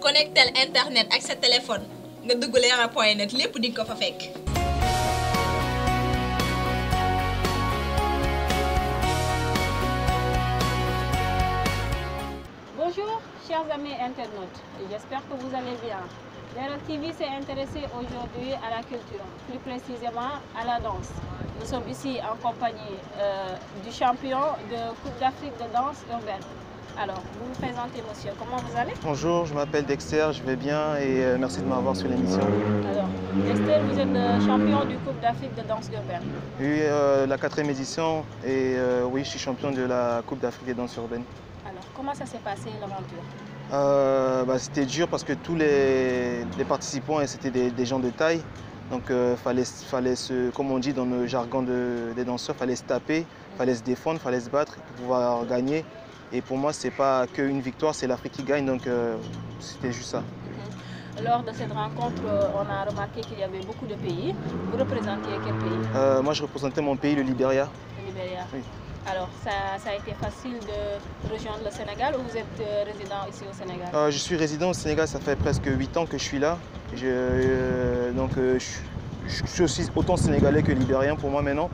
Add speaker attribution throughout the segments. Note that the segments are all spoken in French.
Speaker 1: connectel internet ak sa téléphone nga dugg leral.net lépp di ko fa fekk.
Speaker 2: Bonjour chers amis internautes, j'espère que vous allez bien. Leral TV s'est intéressé aujourd'hui à la culture, plus précisément à la danse. Nous sommes ici en compagnie du champion de Coupe d'Afrique de danse urbaine. Alors, vous vous présentez monsieur, comment vous allez?
Speaker 3: Bonjour, je m'appelle Dexter, je vais bien et merci de m'avoir sur l'émission.
Speaker 2: Alors, Dexter, vous êtes le champion du Coupe d'Afrique de danse urbaine.
Speaker 3: Oui, la 4e édition et oui, je suis champion de la Coupe d'Afrique des danses urbaines.
Speaker 2: Alors, comment ça s'est passé l'aventure?
Speaker 3: C'était dur parce que tous les participants, c'était des gens de taille. Donc, fallait comme on dit dans le jargon des danseurs, fallait se taper, fallait se défendre, fallait se battre pour pouvoir gagner. Et pour moi, ce n'est pas qu'une victoire, c'est l'Afrique qui gagne, donc c'était juste ça.
Speaker 2: Lors de cette rencontre, on a remarqué qu'il y avait beaucoup de pays. Vous représentiez quel pays?
Speaker 3: Moi, je représentais mon pays, le Libéria.
Speaker 2: Le Libéria.
Speaker 3: Oui.
Speaker 2: Alors, ça a été facile de rejoindre le Sénégal ou vous êtes résident ici au Sénégal?
Speaker 3: Je suis résident au Sénégal, ça fait presque 8 ans que je suis là. Je suis aussi autant sénégalais que libérien pour moi maintenant.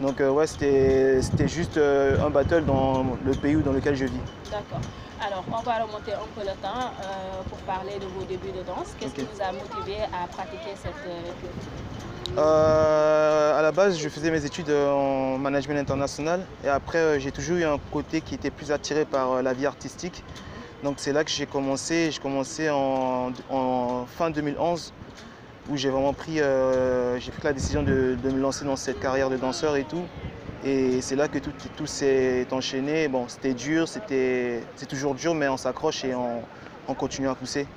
Speaker 3: Donc ouais, c'était juste un battle dans le pays dans lequel je vis. D'accord.
Speaker 2: Alors, on va remonter un peu le temps pour parler de vos débuts de danse. Qu'est-ce qui vous a motivé à pratiquer cette culture?
Speaker 3: À la base, je faisais mes études en management international et après, j'ai toujours eu un côté qui était plus attiré par la vie artistique. Donc c'est là que j'ai commencé. J'ai commencé en fin 2011 où j'ai vraiment pris la décision de me lancer dans cette carrière de danseur et tout. Et c'est là que tout s'est enchaîné. Bon, c'était dur, c'est toujours dur, mais on s'accroche et on continue à pousser.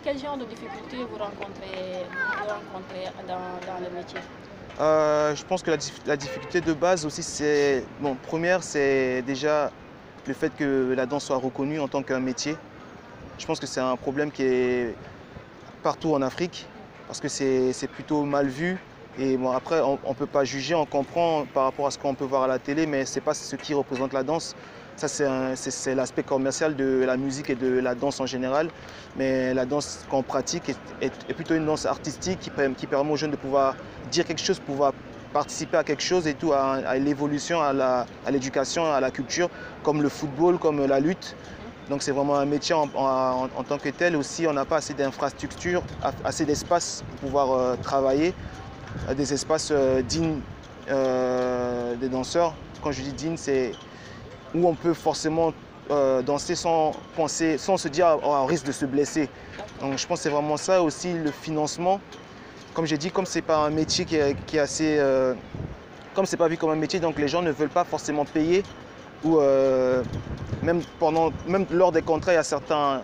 Speaker 2: Quel genre de difficultés vous rencontrez dans le métier?
Speaker 3: Je pense que la difficulté de base aussi, première, c'est déjà le fait que la danse soit reconnue en tant qu'un métier. Je pense que c'est un problème qui est partout en Afrique parce que c'est plutôt mal vu. Et bon, après, on ne peut pas juger, on comprend par rapport à ce qu'on peut voir à la télé, mais ce n'est pas ce qui représente la danse. Ça, c'est l'aspect commercial de la musique et de la danse en général. Mais la danse qu'on pratique est plutôt une danse artistique qui permet aux jeunes de pouvoir dire quelque chose, pouvoir participer à quelque chose et tout, à l'évolution, à l'éducation, à la culture, comme le football, comme la lutte. Donc c'est vraiment un métier en tant que tel. Aussi, on n'a pas assez d'infrastructures, assez d'espace pour pouvoir travailler, des espaces dignes des danseurs. Quand je dis dignes, c'est où on peut forcément danser sans se dire on risque de se blesser. Donc je pense que c'est vraiment ça aussi, le financement. Comme j'ai dit, comme c'est pas un métier qui est assez... comme c'est pas vu comme un métier, donc les gens ne veulent pas forcément payer. Ou même lors des contrats, il y a certains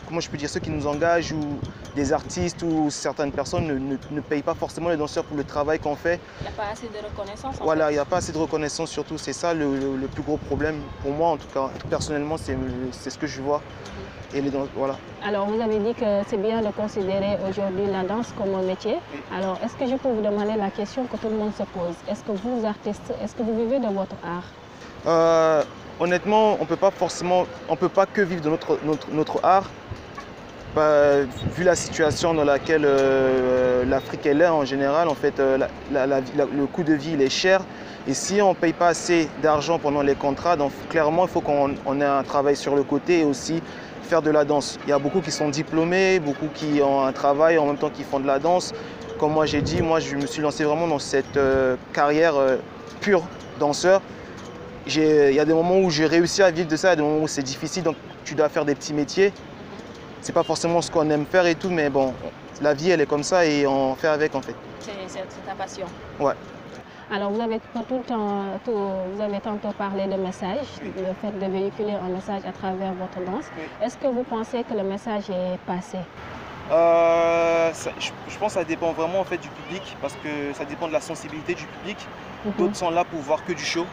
Speaker 3: comment je peux dire, ceux qui nous engagent ou des artistes ou certaines personnes ne payent pas forcément les danseurs pour le travail qu'on fait.
Speaker 2: Il n'y a pas assez de reconnaissance.
Speaker 3: Voilà, il n'y a pas assez de reconnaissance surtout. C'est ça le plus gros problème pour moi, en tout cas. Personnellement, c'est ce que je vois. Et voilà.
Speaker 2: Alors, vous avez dit que c'est bien de considérer aujourd'hui la danse comme un métier. Oui. Alors, est-ce que je peux vous demander la question que tout le monde se pose? Est-ce que vous, artistes, est-ce que vous vivez de votre art?
Speaker 3: Honnêtement, on ne peut pas que vivre de notre art. Vu la situation dans laquelle l'Afrique est en général, en fait, le coût de vie il est cher. Et si on ne paye pas assez d'argent pendant les contrats, donc clairement, il faut qu'on ait un travail sur le côté et aussi faire de la danse. Il y a beaucoup qui sont diplômés, beaucoup qui ont un travail en même temps qu'ils font de la danse. Comme moi j'ai dit, moi je me suis lancé vraiment dans cette carrière pure danseur. Il y a des moments où j'ai réussi à vivre de ça, il y a des moments où c'est difficile, donc tu dois faire des petits métiers. C'est pas forcément ce qu'on aime faire et tout, mais bon, la vie elle est comme ça et on fait avec en fait.
Speaker 2: C'est ta passion.
Speaker 3: Ouais.
Speaker 2: Alors vous avez tantôt parlé de message, le fait de véhiculer un message à travers votre danse. Oui. Est-ce que vous pensez que le message est passé?
Speaker 3: Je pense que ça dépend vraiment en fait du public, parce que ça dépend de la sensibilité du public. D'autres sont là pour voir que du show.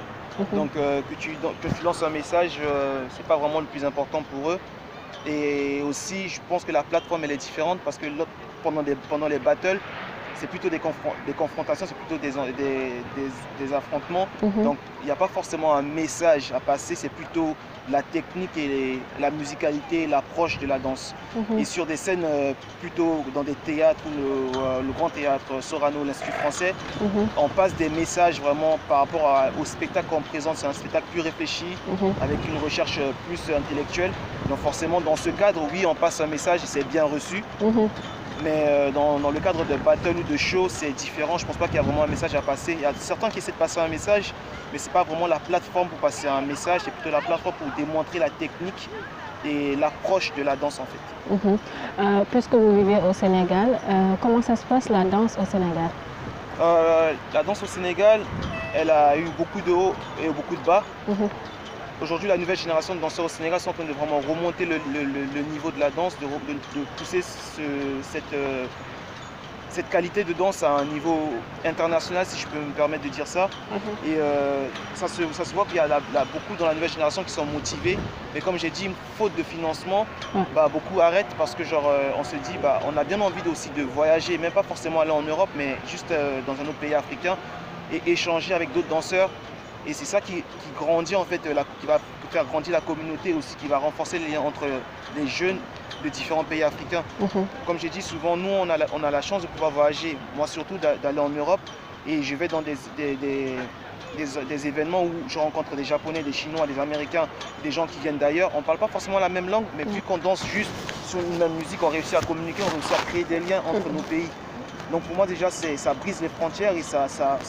Speaker 3: Donc que tu lances un message, c'est pas vraiment le plus important pour eux. Et aussi, je pense que la plateforme elle est différente parce que pendant les battles, c'est plutôt des confrontations, c'est plutôt des affrontements. Donc il n'y a pas forcément un message à passer, c'est plutôt la technique et la musicalité, l'approche de la danse. Et sur des scènes plutôt dans des théâtres ou le Grand Théâtre Sorano, l'Institut français, on passe des messages vraiment par rapport au spectacle qu'on présente. C'est un spectacle plus réfléchi, avec une recherche plus intellectuelle. Donc forcément, dans ce cadre, oui, on passe un message et c'est bien reçu. Mais dans le cadre de battle ou de show, c'est différent. Je ne pense pas qu'il y a vraiment un message à passer. Il y a certains qui essaient de passer un message, mais ce n'est pas vraiment la plateforme pour passer un message, c'est plutôt la plateforme pour démontrer la technique et l'approche de la danse en fait.
Speaker 2: Puisque vous vivez au Sénégal, comment ça se passe la danse au Sénégal?
Speaker 3: La danse au Sénégal, elle a eu beaucoup de hauts et beaucoup de bas. Aujourd'hui, la nouvelle génération de danseurs au Sénégal sont en train de vraiment remonter le niveau de la danse, de pousser cette qualité de danse à un niveau international, si je peux me permettre de dire ça. Et ça se voit qu'il y a beaucoup dans la nouvelle génération qui sont motivés. Mais comme j'ai dit, faute de financement, beaucoup arrêtent parce que on se dit, on a bien envie aussi de voyager, même pas forcément aller en Europe, mais juste dans un autre pays africain et échanger avec d'autres danseurs. Et c'est ça qui grandit en fait, qui va faire grandir la communauté aussi, qui va renforcer les liens entre les jeunes de différents pays africains. Comme j'ai dit, souvent nous on a la chance de pouvoir voyager, moi surtout d'aller en Europe, et je vais dans des événements où je rencontre des Japonais, des Chinois, des Américains, des gens qui viennent d'ailleurs. On ne parle pas forcément la même langue, mais vu qu'on danse juste sur une même musique, on réussit à communiquer, on réussit à créer des liens entre nos pays. Donc pour moi déjà ça brise les frontières et ça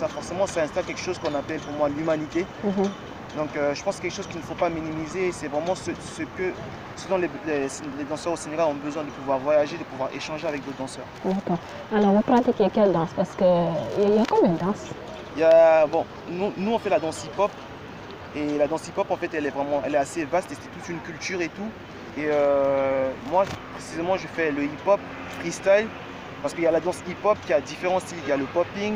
Speaker 3: forcément ça installe quelque chose qu'on appelle pour moi l'humanité. Donc je pense que quelque chose qu'il ne faut pas minimiser, c'est vraiment ce dont les danseurs au Sénégal ont besoin, de pouvoir voyager, de pouvoir échanger avec d'autres danseurs.
Speaker 2: D'accord. Alors vous pratiquez quelle danse? Parce qu'il y a combien de danses?
Speaker 3: Nous on fait la danse hip-hop. Et la danse hip-hop en fait elle est assez vaste et c'est toute une culture et tout. Et moi précisément je fais le hip-hop freestyle. Parce qu'il y a la danse hip-hop qui a différents styles. Il y a le popping,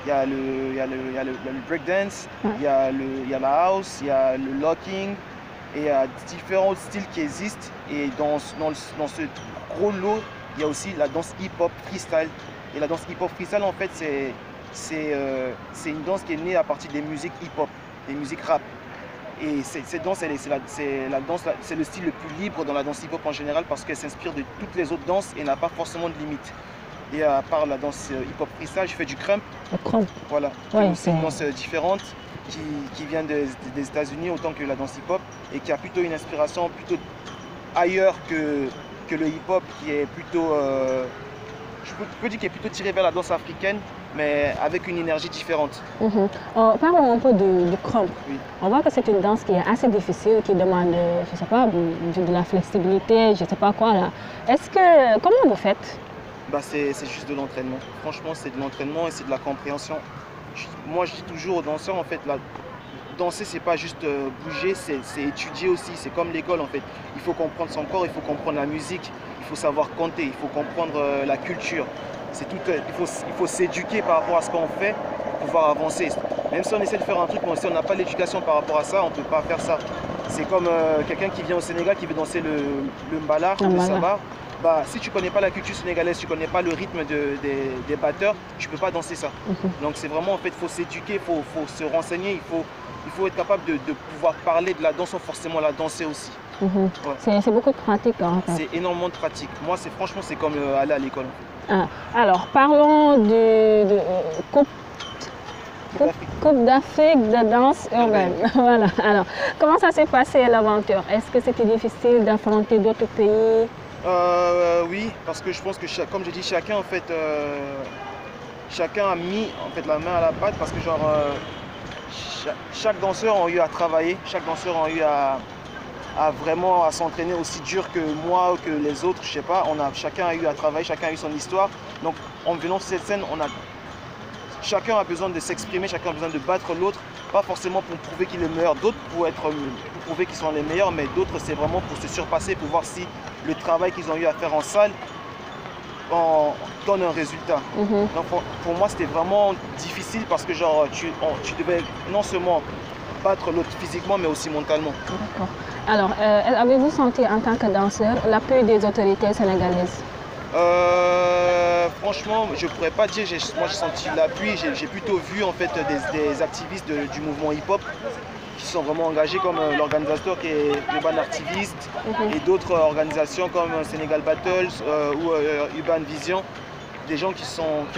Speaker 3: il y a le breakdance, il y a la house, il y a le locking. Et il y a différents styles qui existent. Et dans ce gros lot, il y a aussi la danse hip-hop freestyle. Et la danse hip-hop freestyle, en fait, c'est une danse qui est née à partir des musiques hip-hop, des musiques rap. Et cette danse, c'est le style le plus libre dans la danse hip-hop en général parce qu'elle s'inspire de toutes les autres danses et n'a pas forcément de limite. Et à part la danse hip-hop freestyle, je fais du crump.
Speaker 2: Le crump.
Speaker 3: Voilà. C'est une danse différente qui vient des États-Unis autant que la danse hip-hop et qui a plutôt une inspiration plutôt ailleurs que le hip-hop qui est plutôt, je peux dire qu'il est plutôt tiré vers la danse africaine, mais avec une énergie différente.
Speaker 2: Parlons un peu du crump.
Speaker 3: Oui.
Speaker 2: On voit que c'est une danse qui est assez difficile, qui demande, je sais pas, de la flexibilité, je sais pas quoi là. Comment vous faites?
Speaker 3: C'est juste de l'entraînement. Franchement, c'est de l'entraînement et c'est de la compréhension. Moi, je dis toujours aux danseurs, en fait, danser, c'est pas juste bouger, c'est étudier aussi. C'est comme l'école, en fait. Il faut comprendre son corps, il faut comprendre la musique, il faut savoir compter, il faut comprendre la culture. C'est tout. Il faut s'éduquer par rapport à ce qu'on fait pour pouvoir avancer. Même si on essaie de faire un truc, mais si on n'a pas l'éducation par rapport à ça, on ne peut pas faire ça. C'est comme quelqu'un qui vient au Sénégal, qui veut danser le mbala, le samba. Si tu ne connais pas la culture sénégalaise, tu ne connais pas le rythme des batteurs, tu ne peux pas danser ça. Donc c'est vraiment, en fait, il faut s'éduquer, il faut se renseigner, il faut être capable de pouvoir parler de la danse sans forcément la danser aussi.
Speaker 2: C'est beaucoup de pratique. En fait.
Speaker 3: C'est énormément de pratique. Moi, franchement, c'est comme aller à l'école.
Speaker 2: Alors, parlons de Coupe d'Afrique de danse urbaine. Voilà. Alors, comment ça s'est passé l'aventure? Est-ce que c'était difficile d'affronter d'autres pays?
Speaker 3: Oui, parce que je pense que, comme j'ai dit, chacun en fait, chacun a mis en fait la main à la pâte parce que chaque danseur a eu à travailler, chaque danseur a eu à vraiment à s'entraîner aussi dur que moi ou que les autres, je sais pas. Chacun a eu à travailler, chacun a eu son histoire. Donc en venant sur cette scène, chacun a besoin de s'exprimer, chacun a besoin de battre l'autre, pas forcément pour prouver qu'il est meilleur, d'autres pour prouver qu'ils sont les meilleurs, mais d'autres c'est vraiment pour se surpasser, pour voir si le travail qu'ils ont eu à faire en salle donne un résultat. Donc pour moi c'était vraiment difficile parce que tu devais non seulement battre l'autre physiquement mais aussi mentalement.
Speaker 2: D'accord. Alors avez-vous senti en tant que danseur l'appui des autorités sénégalaises?
Speaker 3: Franchement, je ne pourrais pas dire, moi j'ai senti l'appui, j'ai plutôt vu en fait des activistes du mouvement hip-hop qui sont vraiment engagés, comme l'organisateur qui est Urban Activist et d'autres organisations comme Sénégal Battles ou Urban Vision, des gens qui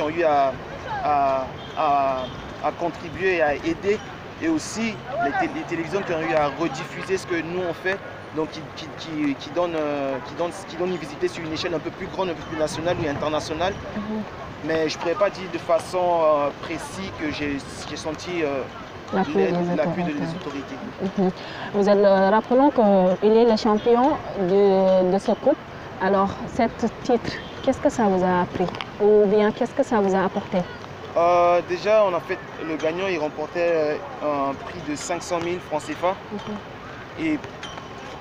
Speaker 3: ont eu à contribuer et à aider, et aussi les télévisions qui ont eu à rediffuser ce que nous on fait, donc qui donnent une visibilité sur une échelle un peu plus grande, un peu plus nationale ou internationale. Mais je ne pourrais pas dire de façon précise que j'ai senti l'appui des autorités.
Speaker 2: Vous êtes, rappelons qu'il est le champion de ce coupe. Alors, ce titre, qu'est-ce que ça vous a appris? Ou bien, qu'est-ce que ça vous a apporté?
Speaker 3: Déjà, on a fait le gagnant, il remportait un prix de 500 000 francs CFA. Et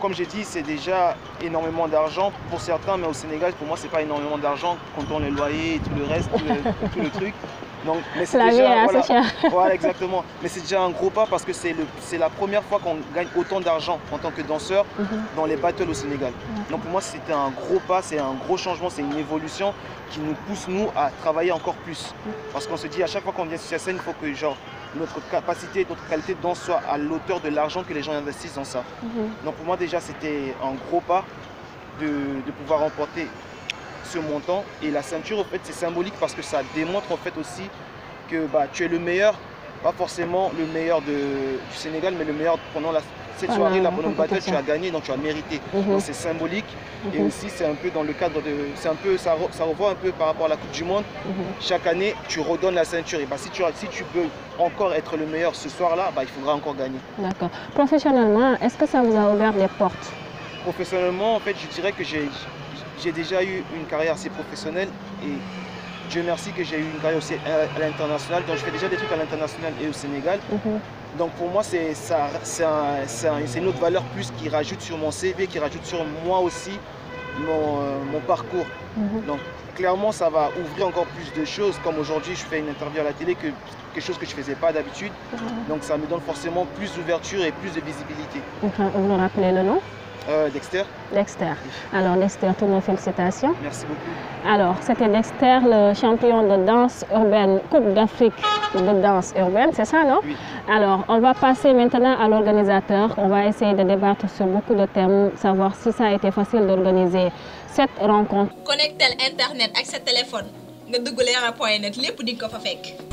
Speaker 3: comme j'ai dit, c'est déjà énormément d'argent pour certains, mais au Sénégal, pour moi, c'est pas énormément d'argent, comptant les loyers et tout le reste, tout le truc. Donc, mais c'est déjà, voilà, exactement. Mais c'est déjà un gros pas parce que c'est la première fois qu'on gagne autant d'argent en tant que danseur dans les battles au Sénégal. Donc pour moi, c'était un gros pas, c'est un gros changement, c'est une évolution qui nous pousse, nous, à travailler encore plus. Parce qu'on se dit, à chaque fois qu'on vient sur cette scène, il faut que genre, notre capacité, notre qualité de danse soit à l'auteur de l'argent que les gens investissent dans ça. Donc pour moi, déjà, c'était un gros pas de pouvoir remporter ce montant. Et la ceinture, en fait, c'est symbolique parce que ça démontre en fait aussi que tu es le meilleur, pas forcément le meilleur du Sénégal, mais le meilleur pendant cette soirée, la Bonhomme Battle, tu as gagné, donc tu as mérité. Donc c'est symbolique. Et aussi, c'est un peu dans le cadre de... Ça revoit un peu par rapport à la Coupe du Monde. Chaque année, tu redonnes la ceinture. Et si tu peux encore être le meilleur ce soir-là, il faudra encore gagner. D'accord.
Speaker 2: Professionnellement, est-ce que ça vous a ouvert des portes?
Speaker 3: Professionnellement, en fait, je dirais que j'ai déjà eu une carrière assez professionnelle. Et Dieu merci que j'ai eu une carrière aussi à l'international. Donc je fais déjà des trucs à l'international et au Sénégal. Donc pour moi, c'est une autre valeur plus qui rajoute sur mon CV, qui rajoute sur moi aussi mon parcours. Donc clairement, ça va ouvrir encore plus de choses. Comme aujourd'hui, je fais une interview à la télé, quelque chose que je ne faisais pas d'habitude. Donc ça me donne forcément plus d'ouverture et plus de visibilité.
Speaker 2: Vous me rappelez le nom?
Speaker 3: Dexter.
Speaker 2: Dexter. Alors Dexter, toutes nos félicitations.
Speaker 3: Merci beaucoup.
Speaker 2: Alors c'était Dexter, le champion de danse urbaine, Coupe d'Afrique de danse urbaine, c'est ça, non?
Speaker 3: Oui.
Speaker 2: Alors on va passer maintenant à l'organisateur. On va essayer de débattre sur beaucoup de thèmes, savoir si ça a été facile d'organiser cette rencontre.
Speaker 1: Connectel Internet avec sa téléphone. Nga dugg leral.net lépp di nga ko fa fekk.